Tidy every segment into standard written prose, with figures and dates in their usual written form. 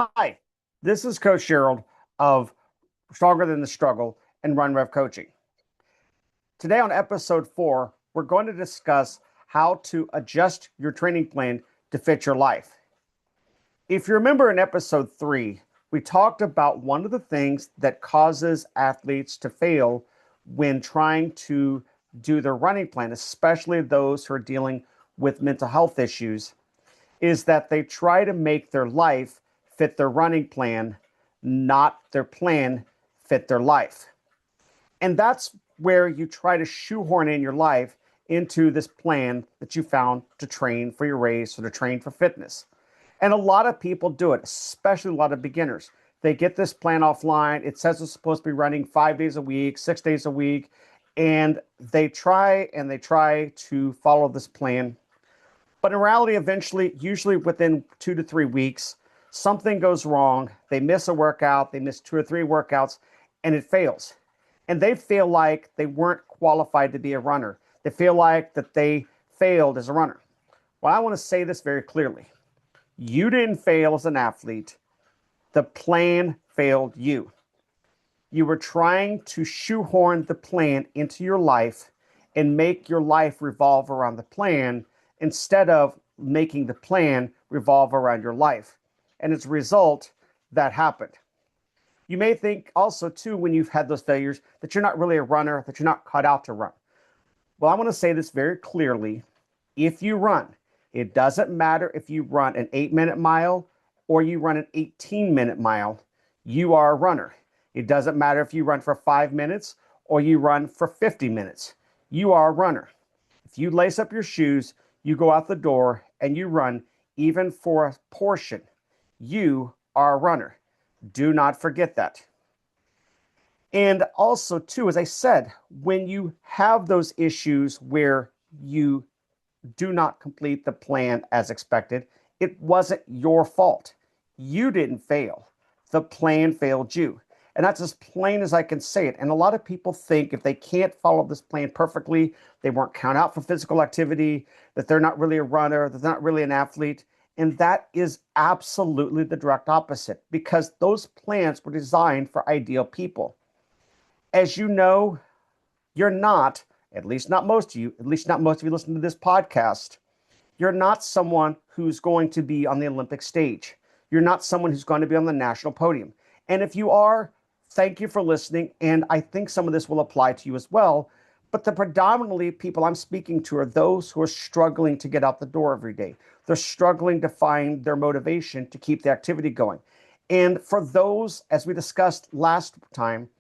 Hi, this is Coach Gerald of Stronger Than the Struggle and Run Rev Coaching. Today on episode 4, we're going to discuss how to adjust your training plan to fit your life. If you remember in episode 3, we talked about one of the things that causes athletes to fail when trying to do their running plan, especially those who are dealing with mental health issues, is that they try to make their life fit their running plan, not their plan fit their life. And that's where you try to shoehorn in your life into this plan that you found to train for your race or to train for fitness. And a lot of people do it, especially a lot of beginners. They get this plan offline. It says it's supposed to be running 5 days a week, 6 days a week. And they try to follow this plan. But in reality, eventually, usually within 2 to 3 weeks, something goes wrong. They miss a workout, they miss 2 or 3 workouts, and it fails. And they feel like they weren't qualified to be a runner. They feel like that they failed as a runner. Well, I want to say this very clearly. You didn't fail as an athlete. The plan failed you. You were trying to shoehorn the plan into your life and make your life revolve around the plan instead of making the plan revolve around your life. And as a result, that happened. You may think also, too, when you've had those failures, that you're not really a runner, that you're not cut out to run. Well, I want to say this very clearly. If you run, it doesn't matter if you run an 8-minute mile or you run an 18-minute mile, you are a runner. It doesn't matter if you run for 5 minutes or you run for 50 minutes. You are a runner. If you lace up your shoes, you go out the door and you run even for a portion, you are a runner. Do not forget that. And also, too, as I said, when you have those issues where you do not complete the plan as expected, it wasn't your fault. You didn't fail. The plan failed you. And that's as plain as I can say it. And a lot of people think if they can't follow this plan perfectly, they weren't count out for physical activity, that they're not really a runner, that they're not really an athlete. And that is absolutely the direct opposite because those plans were designed for ideal people. As you know, you're not, at least not most of you, at least not most of you listening to this podcast, you're not someone who's going to be on the Olympic stage. You're not someone who's going to be on the national podium. And if you are, thank you for listening. And I think some of this will apply to you as well. But the predominantly people I'm speaking to are those who are struggling to get out the door every day. They're struggling to find their motivation to keep the activity going. And for those, as we discussed last time,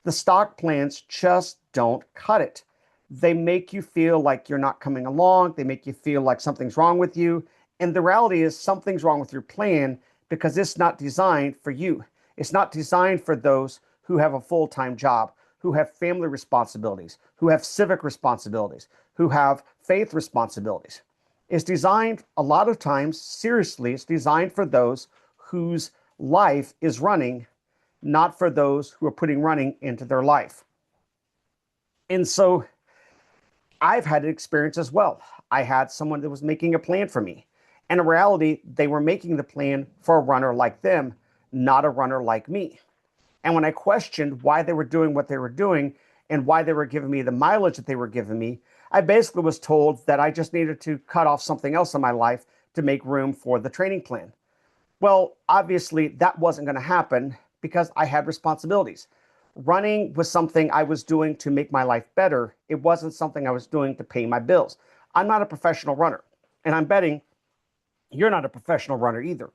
the stock plans just don't cut it. They make you feel like you're not coming along. They make you feel like something's wrong with you. And the reality is something's wrong with your plan because it's not designed for you. It's not designed for those who have a full-time job, who have family responsibilities, who have civic responsibilities, who have faith responsibilities. It's designed a lot of times, seriously, it's designed for those whose life is running, not for those who are putting running into their life. And so I've had an experience as well. I had someone that was making a plan for me. And in reality, they were making the plan for a runner like them, not a runner like me. And when I questioned why they were doing what they were doing and why they were giving me the mileage that they were giving me, I basically was told that I just needed to cut off something else in my life to make room for the training plan. Well, obviously, that wasn't going to happen because I had responsibilities. Running was something I was doing to make my life better. It wasn't something I was doing to pay my bills. I'm not a professional runner, and I'm betting you're not a professional runner either.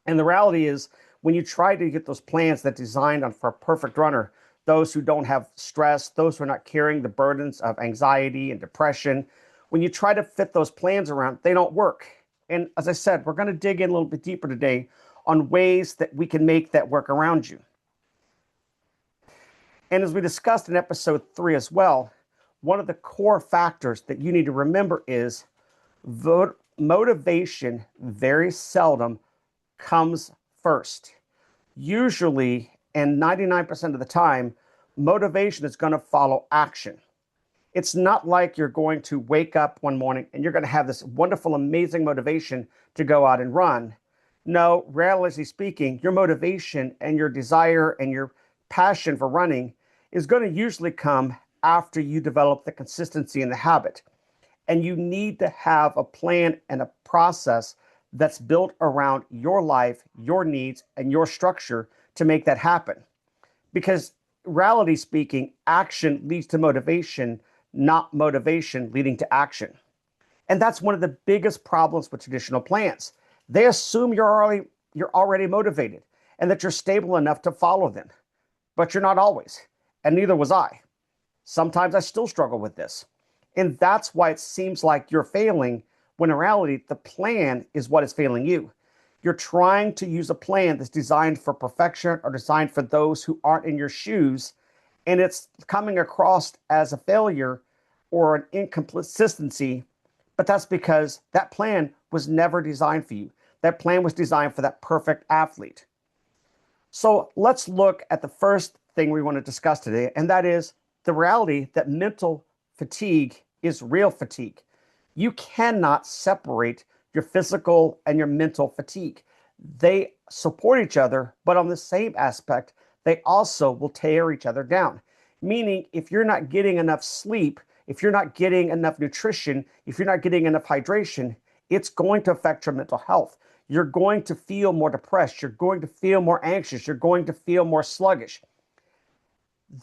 And the reality is, when you try to get those plans that are designed for a perfect runner, those who don't have stress, those who are not carrying the burdens of anxiety and depression, when you try to fit those plans around, they don't work. And as I said, we're going to dig in a little bit deeper today on ways that we can make that work around you. And as we discussed in episode 3 as well, one of the core factors that you need to remember is motivation very seldom comes first. Usually, and 99% of the time, motivation is going to follow action. It's not like you're going to wake up one morning and you're going to have this wonderful, amazing motivation to go out and run. No, realistically speaking, your motivation and your desire and your passion for running is going to usually come after you develop the consistency and the habit. And you need to have a plan and a process that's built around your life, your needs, and your structure to make that happen. Because reality speaking, action leads to motivation, not motivation leading to action. And that's one of the biggest problems with traditional plans. They assume you're already motivated and that you're stable enough to follow them, but you're not always. And neither was I. Sometimes I still struggle with this. And that's why it seems like you're failing when in reality, the plan is what is failing you. You're trying to use a plan that's designed for perfection or designed for those who aren't in your shoes, and it's coming across as a failure or an inconsistency. But that's because that plan was never designed for you. That plan was designed for that perfect athlete. So let's look at the first thing we want to discuss today, and that is the reality that mental fatigue is real fatigue. You cannot separate your physical and your mental fatigue. They support each other, but on the same aspect, they also will tear each other down. Meaning, if you're not getting enough sleep, if you're not getting enough nutrition, if you're not getting enough hydration, it's going to affect your mental health. You're going to feel more depressed. You're going to feel more anxious. You're going to feel more sluggish.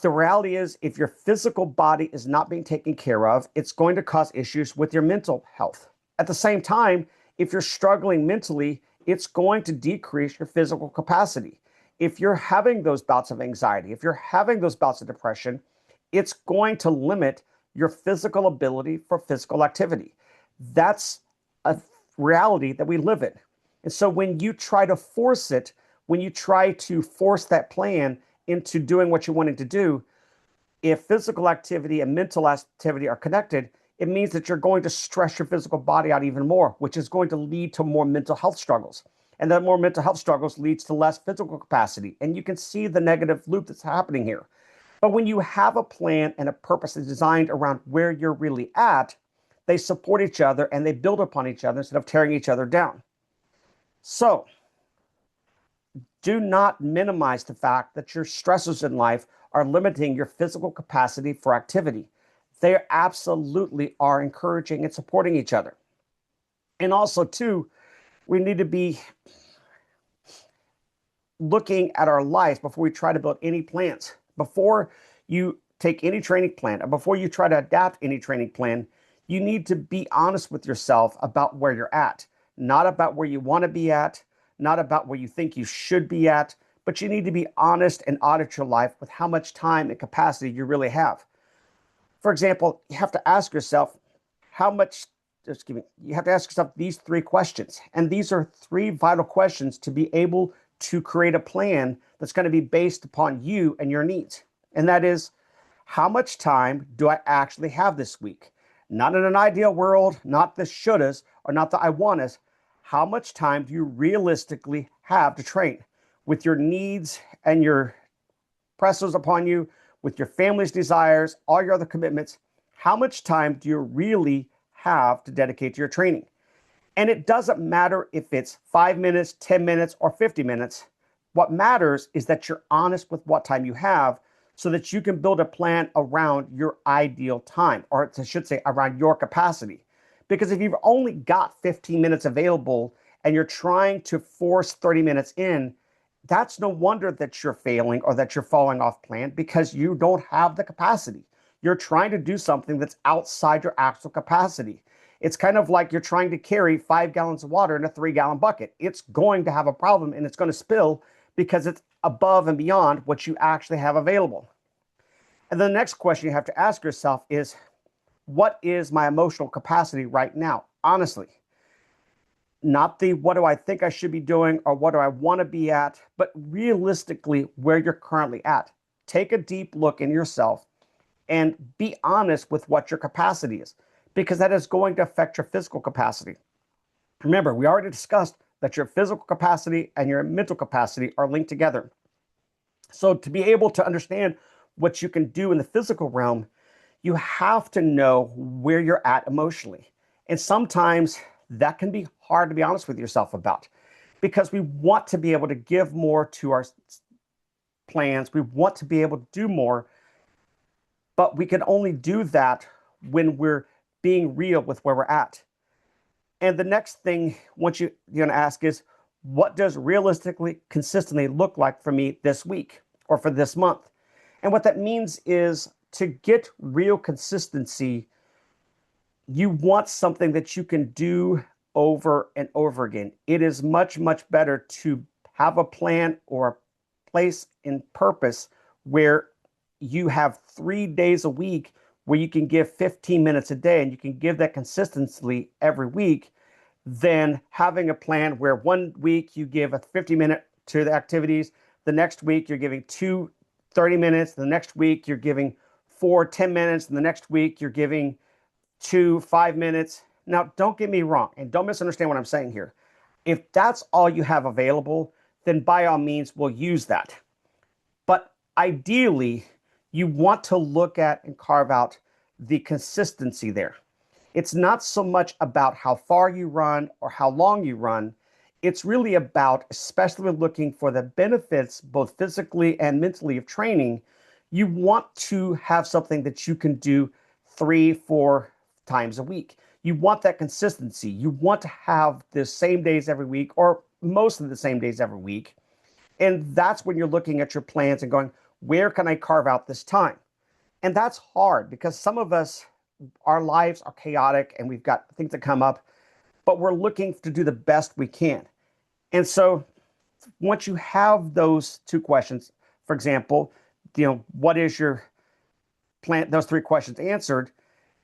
The reality is, if your physical body is not being taken care of, it's going to cause issues with your mental health. At the same time, if you're struggling mentally, it's going to decrease your physical capacity. If you're having those bouts of anxiety, if you're having those bouts of depression, it's going to limit your physical ability for physical activity. That's a reality that we live in. And so when you try to force it, when you try to force that plan into doing what you're wanting to do, if physical activity and mental activity are connected, it means that you're going to stress your physical body out even more, which is going to lead to more mental health struggles. And then more mental health struggles leads to less physical capacity. And you can see the negative loop that's happening here. But when you have a plan and a purpose that's designed around where you're really at, they support each other and they build upon each other instead of tearing each other down. So do not minimize the fact that your stressors in life are limiting your physical capacity for activity. They absolutely are encouraging and supporting each other. And also, too, we need to be looking at our lives before we try to build any plans. Before you take any training plan, or before you try to adapt any training plan, you need to be honest with yourself about where you're at, not about where you want to be at, not about where you think you should be at, but you need to be honest and audit your life with how much time and capacity you really have. For example, you have to ask yourself how much, you have to ask yourself these three questions. And these are three vital questions to be able to create a plan that's going to be based upon you and your needs. And that is, how much time do I actually have this week? Not in an ideal world, not the shouldas, or not the I wantas. How much time do you realistically have to train with your needs and your pressures upon you, with your family's desires, all your other commitments? How much time do you really have to dedicate to your training? And it doesn't matter if it's 5 minutes, 10 minutes, or 50 minutes. What matters is that you're honest with what time you have so that you can build a plan around your ideal time, or I should say around your capacity. Because if you've only got 15 minutes available and you're trying to force 30 minutes in, that's no wonder that you're failing or that you're falling off plan, because you don't have the capacity. You're trying to do something that's outside your actual capacity. It's kind of like you're trying to carry 5 gallons of water in a 3-gallon bucket. It's going to have a problem and it's going to spill because it's above and beyond what you actually have available. And the next question you have to ask yourself is, what is my emotional capacity right now? Honestly, not the what do I think I should be doing or what do I want to be at, but realistically where you're currently at. Take a deep look in yourself and be honest with what your capacity is, because that is going to affect your physical capacity. Remember, we already discussed that your physical capacity and your mental capacity are linked together. So to be able to understand what you can do in the physical realm, you have to know where you're at emotionally. And sometimes that can be hard to be honest with yourself about. because we want to be able to give more to our plans. We want to be able to do more, but we can only do that when we're being real with where we're at. And the next thing you're going to ask is, what does realistically, consistently look like for me this week or for this month? And what that means is, to get real consistency, you want something that you can do over and over again. It is much, much better to have a plan or a place in purpose where you have 3 days a week where you can give 15 minutes a day, and you can give that consistently every week, than having a plan where one week you give a 50-minute to the activities, the next week you're giving 30 minutes, the next week you're giving 10 minutes, and the next week you're giving 5 minutes. Now, don't get me wrong, and don't misunderstand what I'm saying here. If that's all you have available, then by all means, we'll use that. But ideally, you want to look at and carve out the consistency there. It's not so much about how far you run or how long you run. It's really about, especially when looking for the benefits, both physically and mentally, of training, you want to have something that you can do 3-4 times a week. You want that consistency. You want to have the same days every week, or most of the same days every week. And that's when you're looking at your plans and going, where can I carve out this time? And that's hard, because some of us, our lives are chaotic and we've got things that come up, but we're looking to do the best we can. And so once you have those two questions, for example, what is your plan? Those 3 questions answered,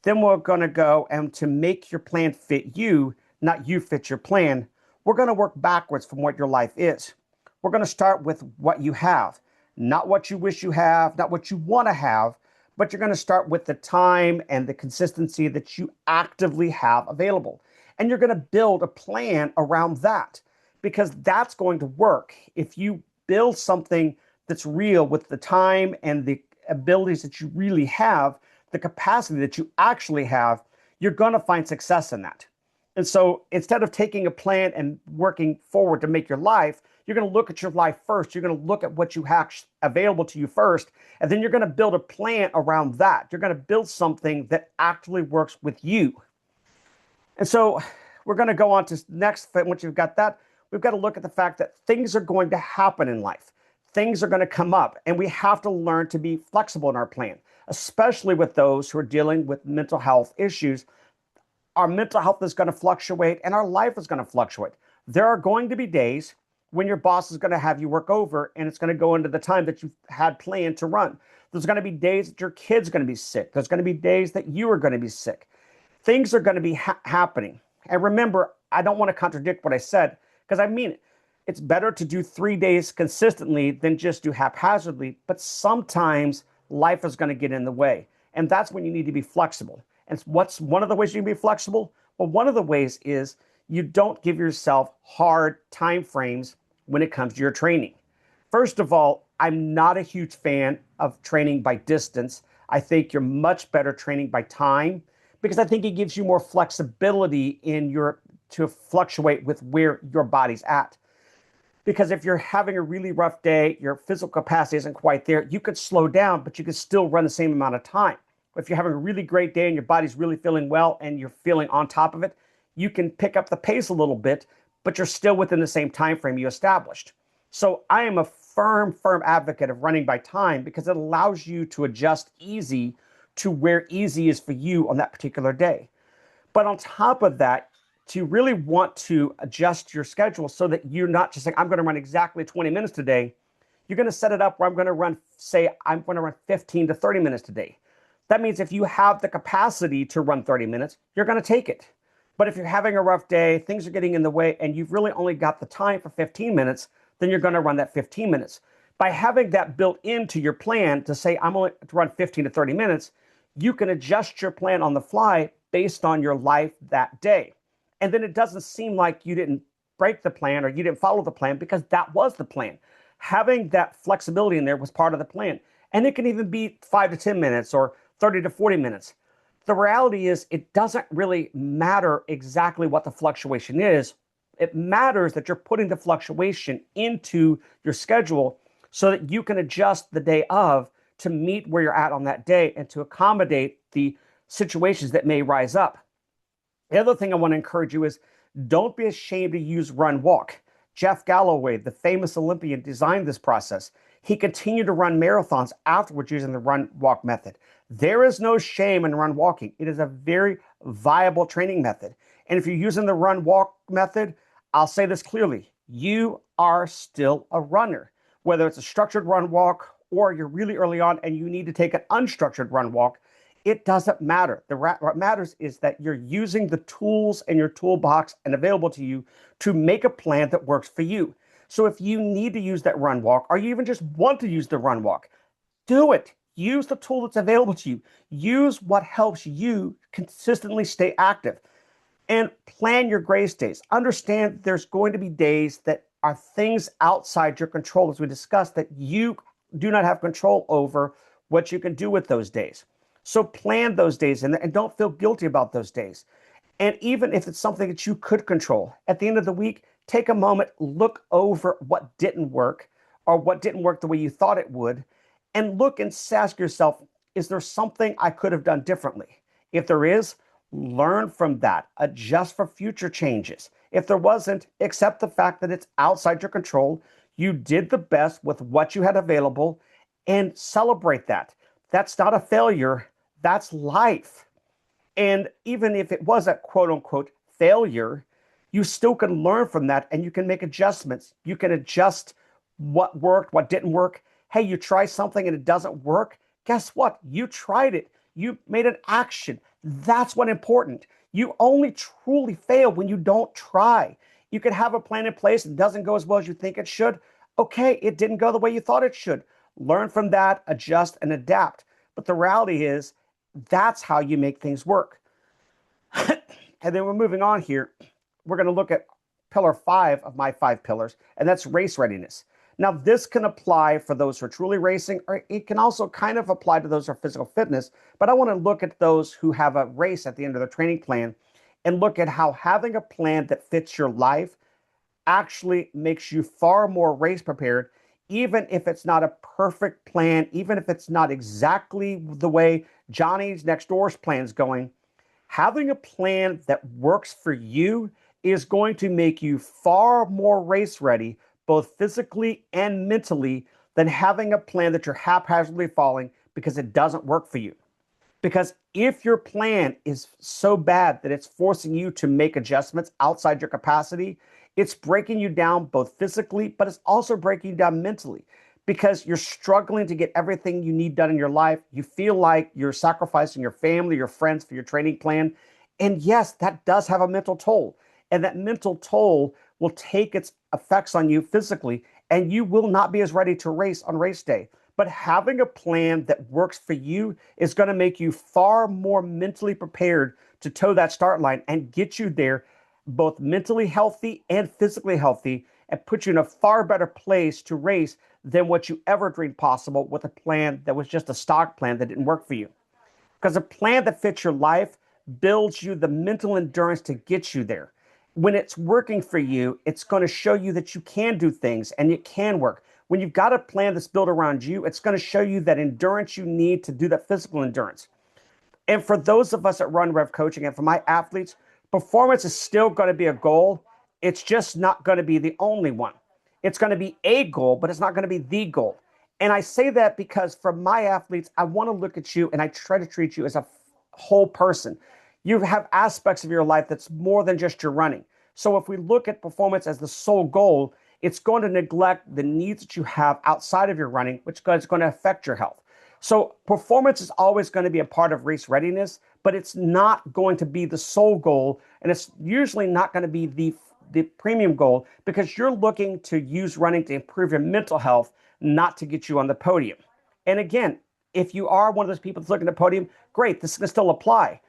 then we're going to go, and to make your plan fit you, not you fit your plan, we're going to work backwards from what your life is. We're going to start with what you have, not what you wish you have, not what you want to have, but you're going to start with the time and the consistency that you actively have available. And you're going to build a plan around that, because that's going to work. If you build something that's real with the time and the abilities that you really have, the capacity that you actually have, you're going to find success in that. And so instead of taking a plan and working forward to make your life, you're going to look at your life first. You're going to look at what you have available to you first, and then you're going to build a plan around that. You're going to build something that actually works with you. And so we're going to go on to next. Once you've got that, we've got to look at the fact that things are going to happen in life. Things are going to come up, and we have to learn to be flexible in our plan, especially with those who are dealing with mental health issues. Our mental health is going to fluctuate, and our life is going to fluctuate. There are going to be days when your boss is going to have you work over, and it's going to go into the time that you had planned to run. There's going to be days that your kid's going to be sick. There's going to be days that you are going to be sick. Things are going to be happening. And remember, I don't want to contradict what I said, because I mean it. It's better to do 3 days consistently than just do haphazardly, but sometimes life is going to get in the way. And that's when you need to be flexible. And what's one of the ways you can be flexible? Well, one of the ways is you don't give yourself hard time frames when it comes to your training. First of all, I'm not a huge fan of training by distance. I think you're much better training by time, because I think it gives you more flexibility to fluctuate with where your body's at. Because if you're having a really rough day, your physical capacity isn't quite there, you could slow down, but you could still run the same amount of time. If you're having a really great day and your body's really feeling well and you're feeling on top of it, you can pick up the pace a little bit, but you're still within the same time frame you established. So I am a firm advocate of running by time, because it allows you to adjust easy to where easy is for you on that particular day. But on top of that, to really want to adjust your schedule so that you're not just saying, I'm going to run exactly 20 minutes today. You're going to set it up where I'm going to run 15 to 30 minutes today. That means if you have the capacity to run 30 minutes, you're going to take it. But if you're having a rough day, things are getting in the way, and you've really only got the time for 15 minutes, then you're going to run that 15 minutes. By having that built into your plan to say, I'm only to run 15 to 30 minutes, you can adjust your plan on the fly based on your life that day. And then it doesn't seem like you didn't break the plan or you didn't follow the plan, because that was the plan. Having that flexibility in there was part of the plan. And it can even be 5 to 10 minutes or 30 to 40 minutes. The reality is, it doesn't really matter exactly what the fluctuation is. it matters that you're putting the fluctuation into your schedule so that you can adjust the day of to meet where you're at on that day and to accommodate the situations that may rise up. The other thing I want to encourage you is don't be ashamed to use run walk. Jeff Galloway, the famous Olympian, designed this process. He continued to run marathons afterwards using the run walk method. There is no shame in run walking. It is a very viable training method. And if you're using the run walk method, I'll say this clearly, you are still a runner. Whether it's a structured run walk or you're really early on and you need to take an unstructured run walk, it doesn't matter. What matters is that you're using the tools in your toolbox and available to you to make a plan that works for you. So if you need to use that run walk, or you even just want to use the run walk, do it. Use the tool that's available to you. Use what helps you consistently stay active. And plan your grace days. Understand there's going to be days that are things outside your control, as we discussed, that you do not have control over what you can do with those days. So plan those days and don't feel guilty about those days. And even if it's something that you could control, at the end of the week, take a moment, look over what didn't work or what didn't work the way you thought it would, and look and ask yourself, is there something I could have done differently? If there is, learn from that, adjust for future changes. If there wasn't, accept the fact that it's outside your control. You did the best with what you had available and celebrate that. That's not a failure. That's life. And even if it was a quote unquote failure, you still can learn from that and you can make adjustments. You can adjust what worked, what didn't work. Hey, you try something and it doesn't work. Guess what? You tried it. You made an action. That's what's important. You only truly fail when you don't try. You could have a plan in place and it doesn't go as well as you think it should. Okay, it didn't go the way you thought it should. Learn from that, adjust, and adapt. But the reality is, that's how you make things work. And then we're moving on here. We're going to look at pillar 5 of my 5 pillars, and that's race readiness. Now, this can apply for those who are truly racing, or it can also kind of apply to those who are physical fitness. But I want to look at those who have a race at the end of their training plan and look at how having a plan that fits your life actually makes you far more race prepared, even if it's not a perfect plan, even if it's not exactly the way Johnny's next door's plan is going. Having a plan that works for you is going to make you far more race ready, both physically and mentally, than having a plan that you're haphazardly following because it doesn't work for you. Because if your plan is so bad that it's forcing you to make adjustments outside your capacity, it's breaking you down both physically, but it's also breaking you down mentally because you're struggling to get everything you need done in your life. You feel like you're sacrificing your family, your friends for your training plan. And yes, that does have a mental toll. And that mental toll will take its effects on you physically, and you will not be as ready to race on race day. But having a plan that works for you is going to make you far more mentally prepared to toe that start line and get you there both mentally healthy and physically healthy, and put you in a far better place to race than what you ever dreamed possible with a plan that was just a stock plan that didn't work for you. Because a plan that fits your life builds you the mental endurance to get you there. When it's working for you, it's going to show you that you can do things and it can work. When you've got a plan that's built around you, it's going to show you that endurance you need to do that physical endurance. And for those of us at Run Rev Coaching and for my athletes, performance is still going to be a goal. It's just not going to be the only one. It's going to be a goal, but it's not going to be the goal. And I say that because for my athletes, I want to look at you and I try to treat you as a whole person. You have aspects of your life that's more than just your running. So if we look at performance as the sole goal, it's going to neglect the needs that you have outside of your running, which is going to affect your health. So performance is always going to be a part of race readiness, but it's not going to be the sole goal. And it's usually not going to be the premium goal because you're looking to use running to improve your mental health, not to get you on the podium. And again, if you are one of those people that's looking at the podium, great, this can still apply.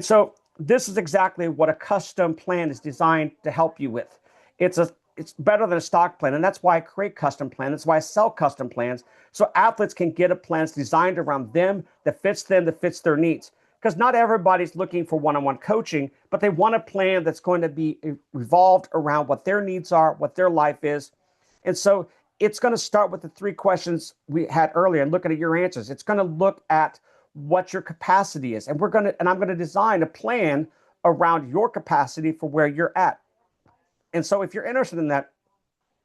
So this is exactly what a custom plan is designed to help you with. It's better than a stock plan, and that's why I create custom plans. That's why I sell custom plans, so athletes can get a plan that's designed around them, that fits their needs. because not everybody's looking for one-on-one coaching, but they want a plan that's going to be revolved around what their needs are, what their life is. And so it's going to start with the 3 questions we had earlier and looking at your answers. It's going to look at what your capacity is. And I'm going to design a plan around your capacity for where you're at. And so if you're interested in that,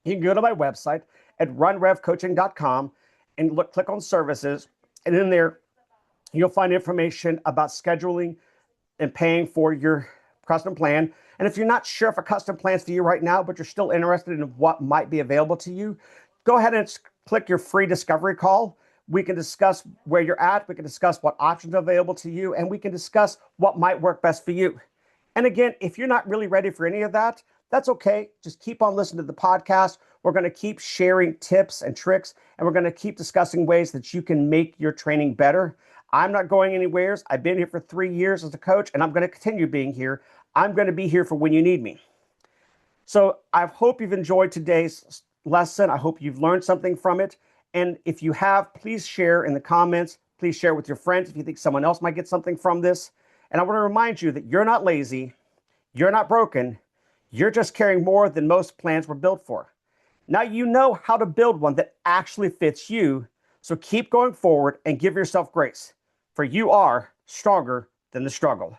you can go to my website at runrevcoaching.com and click on services. And in there, you'll find information about scheduling and paying for your custom plan. And if you're not sure if a custom plan's for you right now, but you're still interested in what might be available to you, go ahead and click your free discovery call. We can discuss where you're at. We can discuss what options are available to you, and we can discuss what might work best for you. And again, if you're not really ready for any of that, that's okay. Just keep on listening to the podcast. We're going to keep sharing tips and tricks, and we're going to keep discussing ways that you can make your training better. I'm not going anywhere. I've been here for 3 years as a coach, and I'm going to continue being here. I'm going to be here for when you need me. So I hope you've enjoyed today's lesson. I hope you've learned something from it. And if you have, please share in the comments. Please share with your friends if you think someone else might get something from this. And I want to remind you that you're not lazy. You're not broken. You're just carrying more than most plans were built for. Now you know how to build one that actually fits you. So keep going forward and give yourself grace, for you are stronger than the struggle.